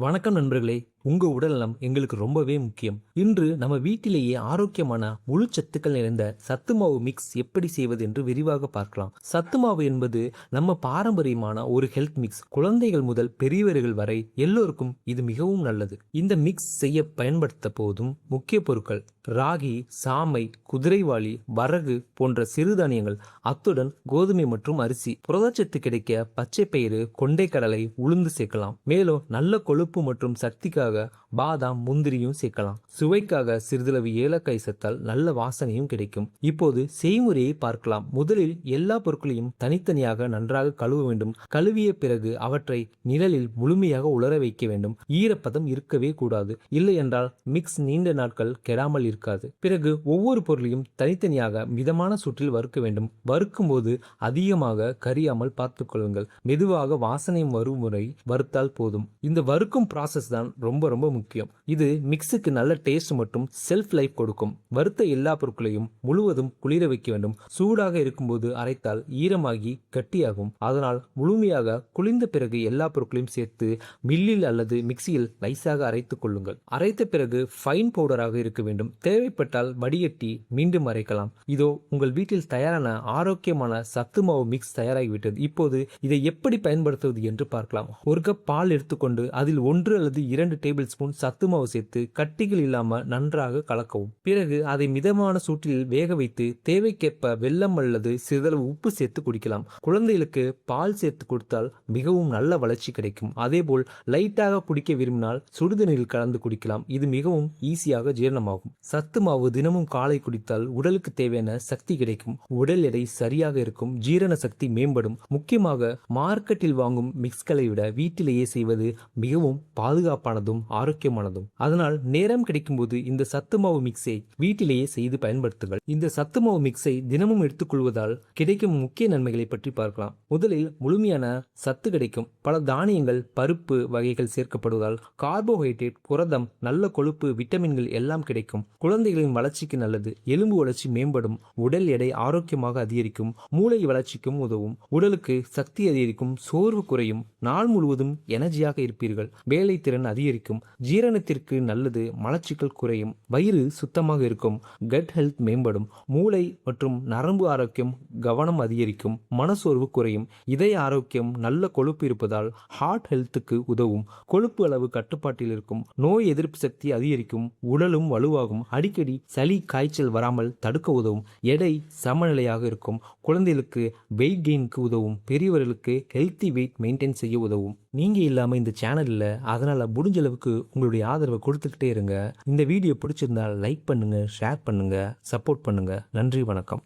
வணக்கம் நண்பர்களே. உங்க உடல்நலம் எங்களுக்கு ரொம்பவே முக்கியம். இன்று நம்ம வீட்டிலேயே ஆரோக்கியமான முழு சத்துக்கள் நிறைந்த சத்து மாவு மிக்ஸ் எப்படி செய்வது என்று விரிவாக பார்க்கலாம். சத்து மாவு என்பது நம்ம பாரம்பரியமான ஒரு ஹெல்த் மிக்ஸ். குழந்தைகள் முதல் பெரியவர்கள் வரை எல்லோருக்கும் இது மிகவும் நல்லது. இந்த மிக்ஸ் செய்ய பயன்படுத்த போதும் முக்கிய பொருட்கள் ராகி, சாமை, குதிரைவாளி, வரகு போன்ற சிறுதானியங்கள், அத்துடன் கோதுமை மற்றும் அரிசி. புரதச்சத்து கிடைக்க பச்சை பயிறு, கொண்டைக்கடலை, உளுந்து சேர்க்கலாம். மேலும் நல்ல கொழுப்பு மற்றும் சக்திக்காக பாதாம், முந்திரியும் சேர்க்கலாம். சுவைக்காக சிறிதளவு ஏலக்காய் சேர்த்தால் நல்ல வாசனையும் கிடைக்கும். இப்போது செய்முறையை பார்க்கலாம். முதலில் எல்லா பொருட்களையும் தனித்தனியாக நன்றாக கழுவ வேண்டும். கழுவிய பிறகு அவற்றை நிழலில் முழுமையாக உலர வைக்க வேண்டும். ஈரப்பதம் இருக்கவே கூடாது, இல்லை என்றால் மிக்ஸ் நீண்ட நாட்கள் கெடாமல் இருக்காது. பிறகு ஒவ்வொரு பொருளையும் தனித்தனியாக மிதமான சூட்டில் வறுக்க வேண்டும். வறுக்கும் போது அதிகமாக கரியாமல் பார்த்துக் கொள்ளுங்கள். மெதுவாக வாசனை வரும் முறை வறுத்தால் போதும். இந்த வறுக்கும் ப்ராசஸ் தான் ரொம்ப முக்கியம். இது மிக்ஸுக்கு நல்ல டேஸ்ட் மற்றும் செல்ஃப் லைஃப் கொடுக்கும். வறுத்த எல்லா பொருட்களையும் முழுவதும் குளிர வைக்க வேண்டும். சூடாக இருக்கும்போது அரைத்தால் ஈரமாகி கட்டியாகும். அதனால் முழுமையாக குளிர்ந்த பிறகு எல்லா பொருட்களையும் சேர்த்து மில்லில் அல்லது மிக்சியில் லைஸாக அரைத்துக் கொள்ளுங்கள். அரைத்த பிறகு ஃபைன் பவுடராக இருக்க வேண்டும். தேவைப்பட்டால் வடிகட்டி மீண்டும் அரைக்கலாம். இதோ உங்கள் வீட்டில் தயாரான ஆரோக்கியமான சத்து மாவு மிக்ஸ் தயாராகிவிட்டது. இப்போது இதை எப்படி பயன்படுத்துவது என்று பார்க்கலாம். ஒரு கப் பால் எடுத்துக்கொண்டு அதில் 1 அல்லது 2 டேபிள் ஸ்பூன் சத்து மாவு சேர்த்து கட்டிகள் இல்லாமல் நன்றாக கலக்கவும். பிறகு அதை மிதமான சூட்டில் வேக வைத்து தேவைக்கேற்ப வெல்லம் அல்லது சிறிதளவு உப்பு சேர்த்து குடிக்கலாம். குழந்தைகளுக்கு பால் சேர்த்து கொடுத்தால் மிகவும் நல்ல வளர்ச்சி கிடைக்கும். அதேபோல் லைட்டாக குடிக்க விரும்பினால் சுடுதண்ணீரில் கலந்து குடிக்கலாம். இது மிகவும் ஈஸியாக ஜீரணமாகும். சத்து மாவு தினமும் காலை குடித்தால் உடலுக்கு தேவையான சக்தி கிடைக்கும். உடல் எடை சரியாக இருக்கும். ஜீரண சக்தி மேம்படும். முக்கியமாக மார்க்கெட்டில் வாங்கும் மிக்ஸ்களை விட வீட்டிலேயே செய்வது மிகவும் பாதுகாப்பானதும் ஆரோக்கியமானதும். அதனால் நேரம் கிடைக்கும் போது இந்த சத்து மாவு மிக்ஸை வீட்டிலேயே செய்து பயன்படுத்துங்கள். இந்த சத்து மாவு மிக்ஸை தினமும் எடுத்துக்கொள்வதால் கிடைக்கும் முக்கிய நன்மைகளை பற்றி பார்க்கலாம். முதலில் முழுமையான சத்து கிடைக்கும். பல தானியங்கள், பருப்பு வகைகள் சேர்க்கப்படுவதால் கார்போஹைட்ரேட், புரதம், நல்ல கொழுப்பு, விட்டமின்கள் எல்லாம் கிடைக்கும். குழந்தைகளின் வளர்ச்சிக்கு நல்லது. எலும்பு வளர்ச்சி மேம்படும். உடல் எடை ஆரோக்கியமாக அதிகரிக்கும். மூளை வளர்ச்சிக்கும் உதவும். உடலுக்கு சக்தி அதிகரிக்கும். சோர்வு குறையும். நாள் முழுவதும் எனர்ஜியாக இருப்பீர்கள். வேலை திறன் அதிகரிக்கும். ஜீரணத்திற்கு நல்லது. மலச்சிக்கல் குறையும். வயிறு சுத்தமாக இருக்கும். கட் ஹெல்த் மேம்படும். மூளை மற்றும் நரம்பு ஆரோக்கியம், கவனம் அதிகரிக்கும். மனசோர்வு குறையும். இதய ஆரோக்கியம், நல்ல கொழுப்பு இருப்பதால் ஹார்ட் ஹெல்த்துக்கு உதவும். கொழுப்பு அளவு கட்டுப்பாட்டில் இருக்கும். நோய் எதிர்ப்பு சக்தி அதிகரிக்கும். உடலும் வலுவாகும். அடிக்கடி சளி, காய்ச்சல் வராமல் தடுக்க உதவும். எடை சமநிலையாக இருக்கும். குழந்தைகளுக்கு வெயிட் கெயினுக்கு உதவும். பெரியவர்களுக்கு ஹெல்த்தி வெயிட் மெயின்டைன் செய்ய உதவும். நீங்க இல்லாம இந்த சேனல் இல்ல, அதனால முடிஞ்ச அளவுக்கு உங்களுடைய ஆதரவை கொடுத்துக்கிட்டே இருங்க. இந்த வீடியோ பிடிச்சிருந்தால் லைக் பண்ணுங்க, ஷேர் பண்ணுங்க, சப்போர்ட் பண்ணுங்க. நன்றி, வணக்கம்.